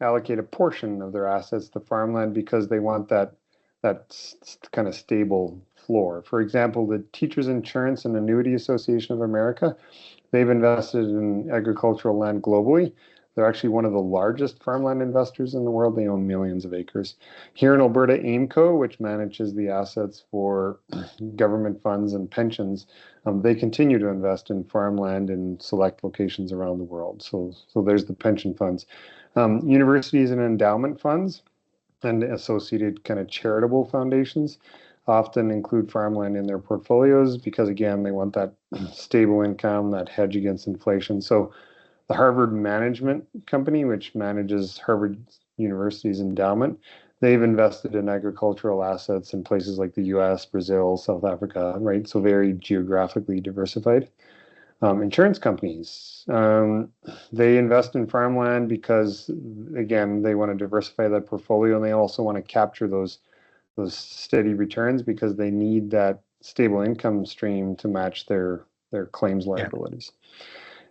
allocate a portion of their assets to farmland because they want that kind of stable floor. For example, the Teachers Insurance and Annuity Association of America, they've invested in agricultural land globally. They're actually one of the largest farmland investors in the world. They own millions of acres. Here in Alberta, AIMCO, which manages the assets for government funds and pensions, they continue to invest in farmland in select locations around the world. So there's the pension funds. Universities and endowment funds and associated kind of charitable foundations often include farmland in their portfolios because, again, they want that stable income, that hedge against inflation. So the Harvard Management Company, which manages Harvard University's endowment, they've invested in agricultural assets in places like the US, Brazil, South Africa, right? So very geographically diversified. Insurance companies, they invest in farmland because, again, they want to diversify that portfolio, and they also want to capture those steady returns because they need that stable income stream to match their claims liabilities. Yeah.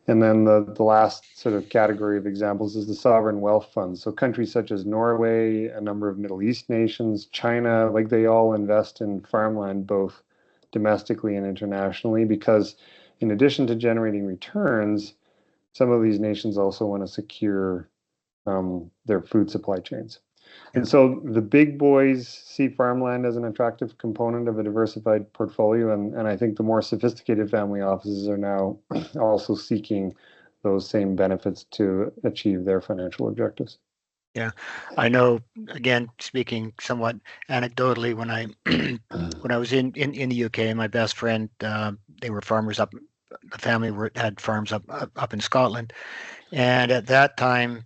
And then the last sort of category of examples is the sovereign wealth funds. So countries such as Norway, a number of Middle East nations, China, like they all invest in farmland both domestically and internationally because, in addition to generating returns, some of these nations also want to secure their food supply chains. And so the big boys see farmland as an attractive component of a diversified portfolio. And I think the more sophisticated family offices are now also seeking those same benefits to achieve their financial objectives.
Yeah, I know, again, speaking somewhat anecdotally, when I when I was in the UK, my best friend, they were farmers up, the family had farms up in Scotland. And at that time,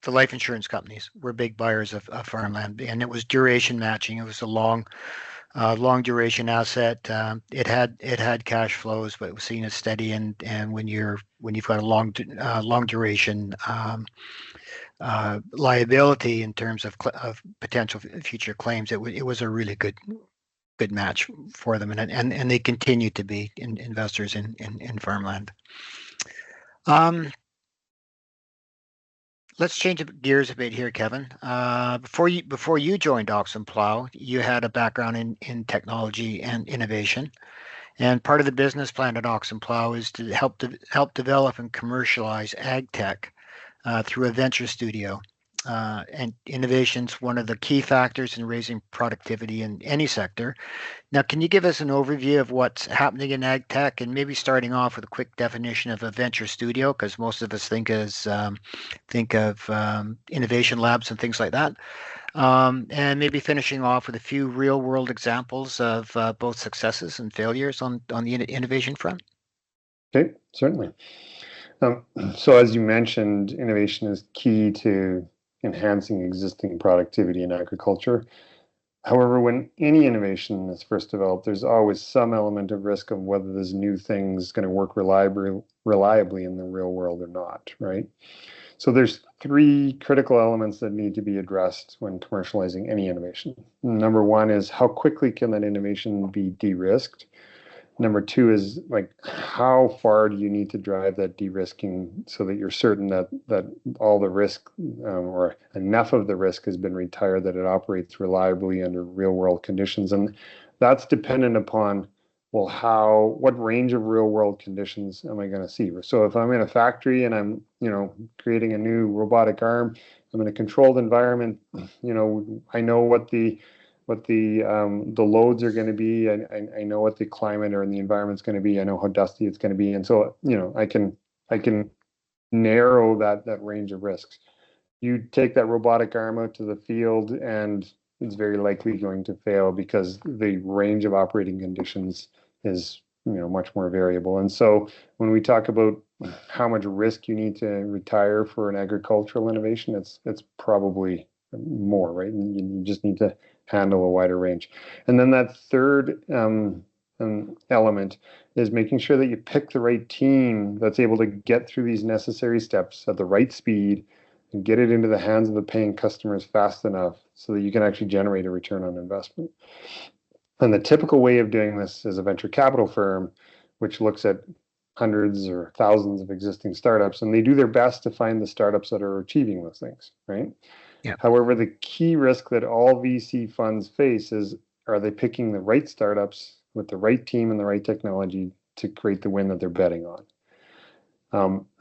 the life insurance companies were big buyers of farmland, and it was duration matching. It was a long duration asset. It had cash flows, but it was seen as steady. And when you've got a long duration liability in terms of potential future claims, it was a really good match for them, and they continue to be investors in farmland. Let's change gears a bit here, Kevin. Before you joined Ox and Plow, you had a background in technology and innovation, and part of the business plan at Ox and Plow is to help develop and commercialize ag tech through a venture studio and innovation's one of the key factors in raising productivity in any sector. Now, can you give us an overview of what's happening in ag tech, and maybe starting off with a quick definition of a venture studio, because most of us think of innovation labs and things like that, and maybe finishing off with a few real world examples of both successes and failures on the innovation front.
Okay, certainly. So as you mentioned, innovation is key to enhancing existing productivity in agriculture. However, when any innovation is first developed, there's always some element of risk of whether this new thing is going to work reliably in the real world or not, right? So there's three critical elements that need to be addressed when commercializing any innovation. Number one is how quickly can that innovation be de-risked? Number two is like how far do you need to drive that de-risking so that you're certain that all the risk or enough of the risk has been retired that it operates reliably under real world conditions. And that's dependent upon, well, what range of real world conditions am I going to see? So if I'm in a factory and I'm creating a new robotic arm, I'm in a controlled environment, I know what the loads are going to be. I know what the climate or the environment's going to be. I know how dusty it's going to be, and so I can narrow that range of risks. You take that robotic arm out to the field, and it's very likely going to fail because the range of operating conditions is much more variable. And so when we talk about how much risk you need to retire for an agricultural innovation, it's probably more, right? And you just need to handle a wider range. And then that third element is making sure that you pick the right team that's able to get through these necessary steps at the right speed and get it into the hands of the paying customers fast enough so that you can actually generate a return on investment. And the typical way of doing this is a venture capital firm, which looks at hundreds or thousands of existing startups, and they do their best to find the startups that are achieving those things, right?
Yeah.
However, the key risk that all VC funds face is, are they picking the right startups with the right team and the right technology to create the win that they're betting on?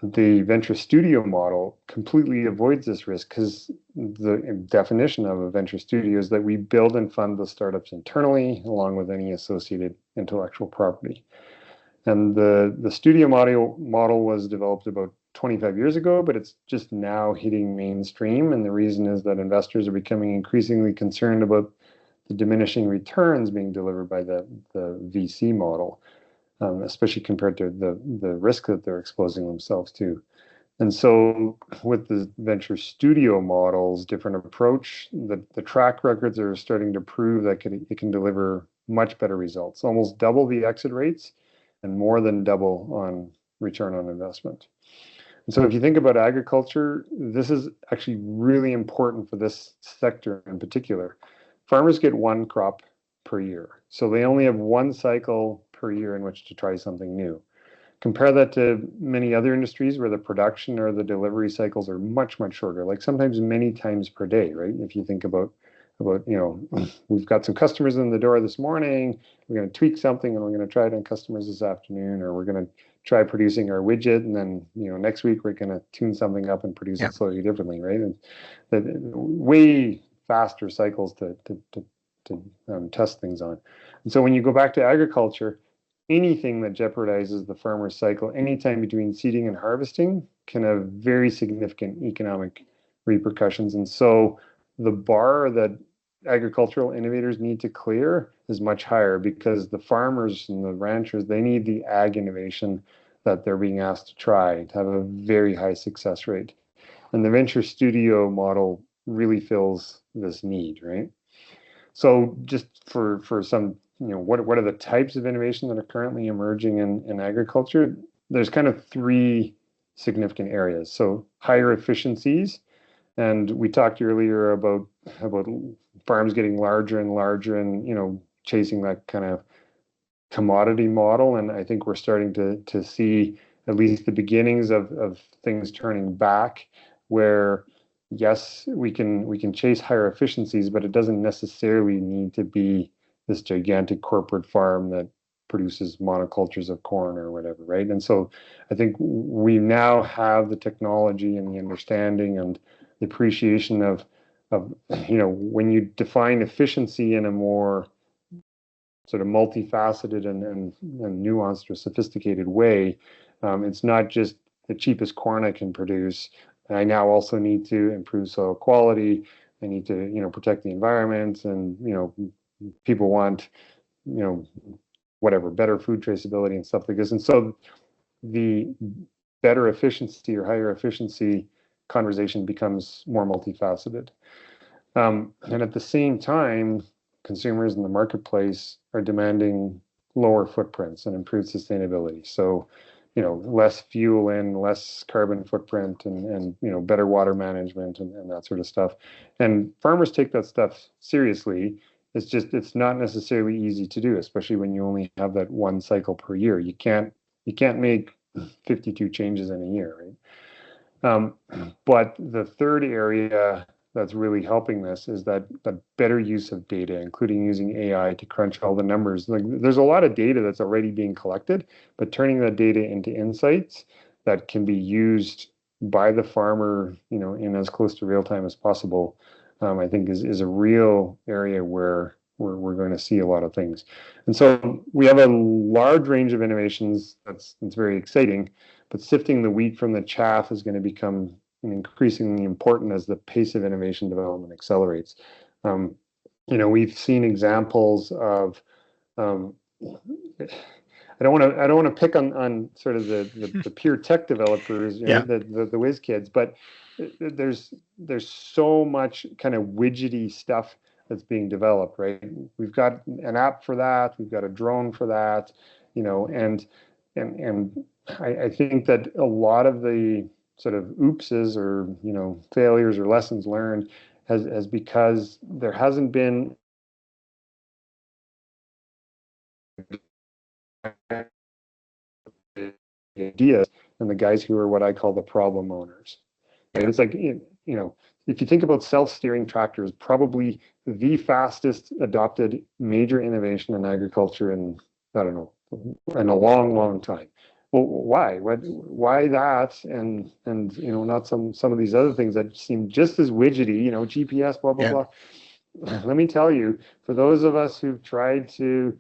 The venture studio model completely avoids this risk because the definition of a venture studio is that we build and fund the startups internally along with any associated intellectual property. And the studio model was developed about 25 years ago, but it's just now hitting mainstream. And the reason is that investors are becoming increasingly concerned about the diminishing returns being delivered by the VC model, especially compared to the risk that they're exposing themselves to. And so with the venture studio model's different approach, the track records are starting to prove that it can deliver much better results, almost double the exit rates and more than double on return on investment. And so if you think about agriculture, this is actually really important for this sector in particular. Farmers get one crop per year. So they only have one cycle per year in which to try something new. Compare that to many other industries where the production or the delivery cycles are much, much shorter, like sometimes many times per day, right? If you think about we've got some customers in the door this morning, we're going to tweak something and we're going to try it on customers this afternoon, or we're going to try producing our widget, and then next week we're going to tune something up and produce it slightly differently, right? And way faster cycles to test things on. And so when you go back to agriculture, anything that jeopardizes the farmer's cycle anytime between seeding and harvesting can have very significant economic repercussions. And so the bar that agricultural innovators need to clear is much higher because the farmers and the ranchers, they need the ag innovation that they're being asked to try to have a very high success rate. And the venture studio model really fills this need, right? So just for some, what are the types of innovation that are currently emerging in agriculture? There's kind of three significant areas. So higher efficiencies, and we talked earlier about farms getting larger and larger and chasing that kind of commodity model. And I think we're starting to see at least the beginnings of things turning back, where yes, we can chase higher efficiencies, but it doesn't necessarily need to be this gigantic corporate farm that produces monocultures of corn or whatever, right? And so I think we now have the technology and the understanding and the appreciation of when you define efficiency in a more sort of multifaceted and nuanced or sophisticated way. It's not just the cheapest corn I can produce. I now also need to improve soil quality. I need to, protect the environment, and people want, whatever, better food traceability and stuff like this. And so the better efficiency or higher efficiency conversation becomes more multifaceted. And at the same time, consumers in the marketplace are demanding lower footprints and improved sustainability. So, less fuel in, less carbon footprint, and better water management and that sort of stuff. And farmers take that stuff seriously. It's not necessarily easy to do, especially when you only have that one cycle per year. You can't make 52 changes in a year, right? But the third area that's really helping this is that the better use of data, including using AI to crunch all the numbers. Like, there's a lot of data that's already being collected, but turning that data into insights that can be used by the farmer, in as close to real time as possible, I think is a real area where we're going to see a lot of things. And so we have a large range of innovations that's very exciting, but sifting the wheat from the chaff is going to become increasingly important as the pace of innovation development accelerates. We've seen examples of, I don't want to pick on sort of the pure tech developers, the whiz kids, but there's so much kind of widgety stuff that's being developed, right? We've got an app for that, we've got a drone for that, and I think that a lot of the sort of oopses or failures or lessons learned has because there hasn't been ideas and the guys who are what I call the problem owners. Right? It's like, if you think about self-steering tractors, probably the fastest adopted major innovation in agriculture in, I don't know, in a long, long time. Well, why? Why that? And not some of these other things that seem just as widgety, GPS, blah blah blah. Let me tell you, for those of us who've tried to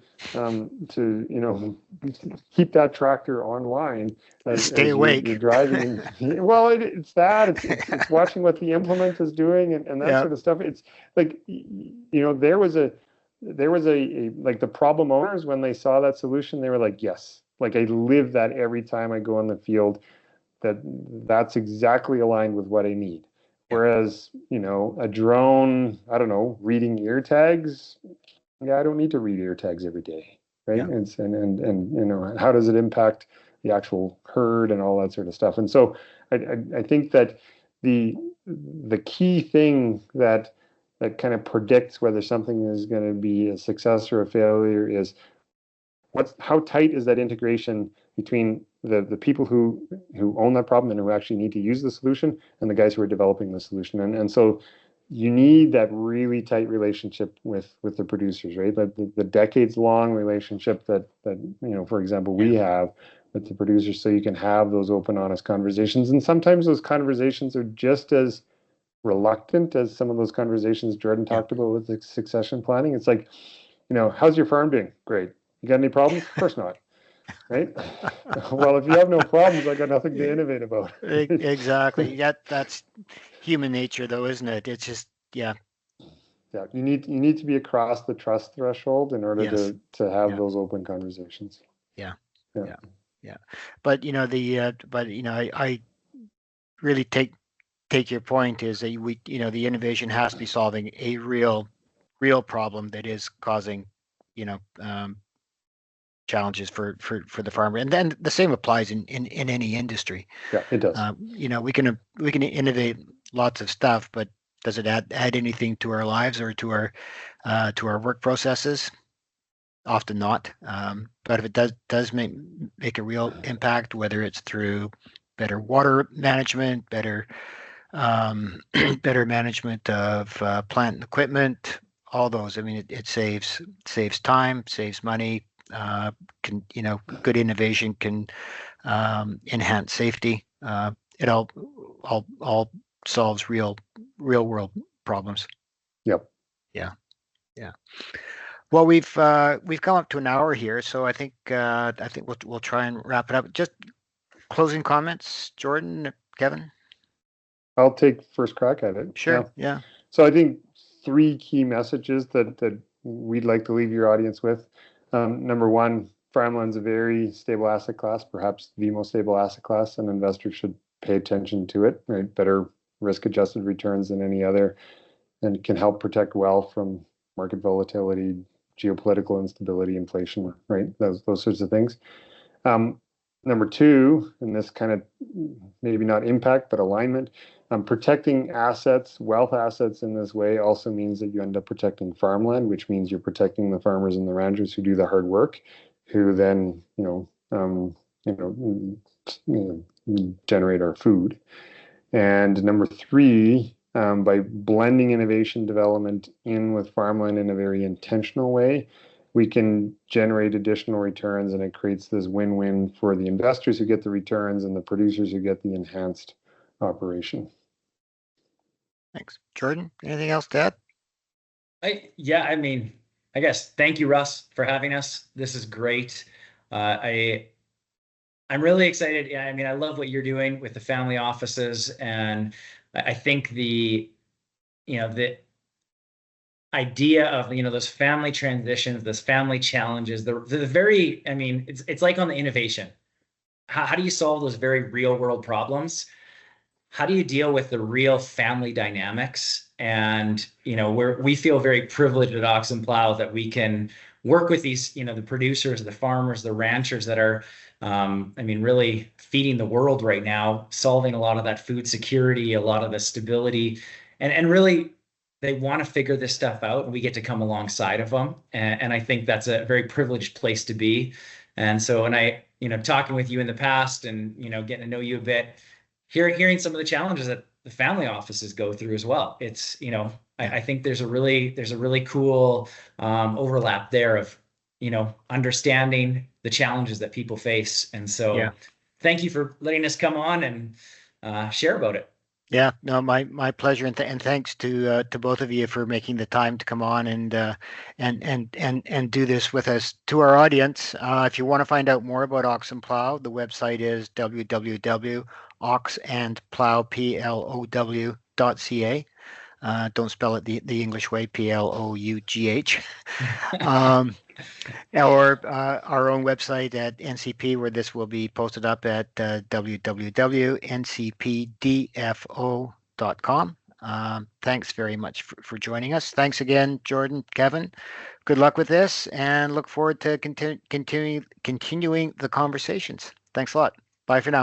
keep that tractor online,
stay awake.
You're driving. Well, it's that. It's watching what the implement is doing and that sort of stuff. It's like, there was a like the problem owners, when they saw that solution, they were like, yes. Like, I live that every time I go on the field, that's exactly aligned with what I need. Whereas, a drone, I don't know, reading ear tags, I don't need to read ear tags every day, right? Yeah. And how does it impact the actual herd and all that sort of stuff? And so I think that the key thing that kind of predicts whether something is going to be a success or a failure is how tight is that integration between the people who own that problem and who actually need to use the solution, and the guys who are developing the solution. And so you need that really tight relationship with the producers, right? The decades-long relationship that for example, we have with the producers, so you can have those open, honest conversations. And sometimes those conversations are just as reluctant as some of those conversations Jordan talked about with the succession planning. It's like, how's your farm doing? Great. You got any problems? Of course not. Right? Well, if you have no problems, I got nothing to innovate about.
Exactly. That's human nature, though, isn't it? It's just, yeah.
Yeah, you need to be across the trust threshold in order to have those open conversations.
Yeah. But I really take your point, is that the innovation has to be solving a real problem that is causing challenges for the farmer, and then the same applies in any industry.
Yeah, it does.
We can innovate lots of stuff, but does it add anything to our lives or to our work processes? Often not. But if it does make a real impact, whether it's through better water management, better management of plant and equipment, all those. I mean, it saves time, saves money. Good innovation can enhance safety. It all solves real real world problems.
Yep.
Yeah. Well, we've come up to an hour here, so I think we'll try and wrap it up. Just closing comments, Jordan, Kevin.
I'll take first crack at it.
Sure. Yeah.
So I think 3 key messages that we'd like to leave your audience with. Number one, farmland's a very stable asset class, perhaps the most stable asset class, and investors should pay attention to it. Right, better risk-adjusted returns than any other, and can help protect wealth from market volatility, geopolitical instability, inflation. Right, those sorts of things. Number two, and this kind of maybe not impact, but alignment, protecting assets, wealth assets in this way also means that you end up protecting farmland, which means you're protecting the farmers and the ranchers who do the hard work, who then, generate our food. And number three, by blending innovation development in with farmland in a very intentional way, we can generate additional returns, and it creates this win-win for the investors who get the returns and the producers who get the enhanced operation.
Thanks. Jordan, anything else to add?
I guess thank you, Russ, for having us. This is great. I'm really excited. I love what you're doing with the family offices, and I think the idea of those family transitions, those family challenges, the very, it's like on the innovation. How do you solve those very real world problems? How do you deal with the real family dynamics? And we feel very privileged at Ox and Plow that we can work with these, the producers, the farmers, the ranchers that are really feeding the world right now, solving a lot of that food security, a lot of the stability, and really they want to figure this stuff out, and we get to come alongside of them. And I think that's a very privileged place to be. And so when I, talking with you in the past and, getting to know you a bit, hearing some of the challenges that the family offices go through as well. It's, I think there's a really cool overlap there of, understanding the challenges that people face. And so thank you for letting us come on and share about it.
Yeah, no, my pleasure, and thanks to both of you for making the time to come on and do this with us. To our audience, if you want to find out more about Ox and Plow, the website is www.oxandplow.ca. Don't spell it the English way, Plough. Or our own website at NCP, where this will be posted up at www.ncpdfo.com. Thanks very much for joining us. Thanks again, Jordan, Kevin. Good luck with this, and look forward to continuing the conversations. Thanks a lot. Bye for now.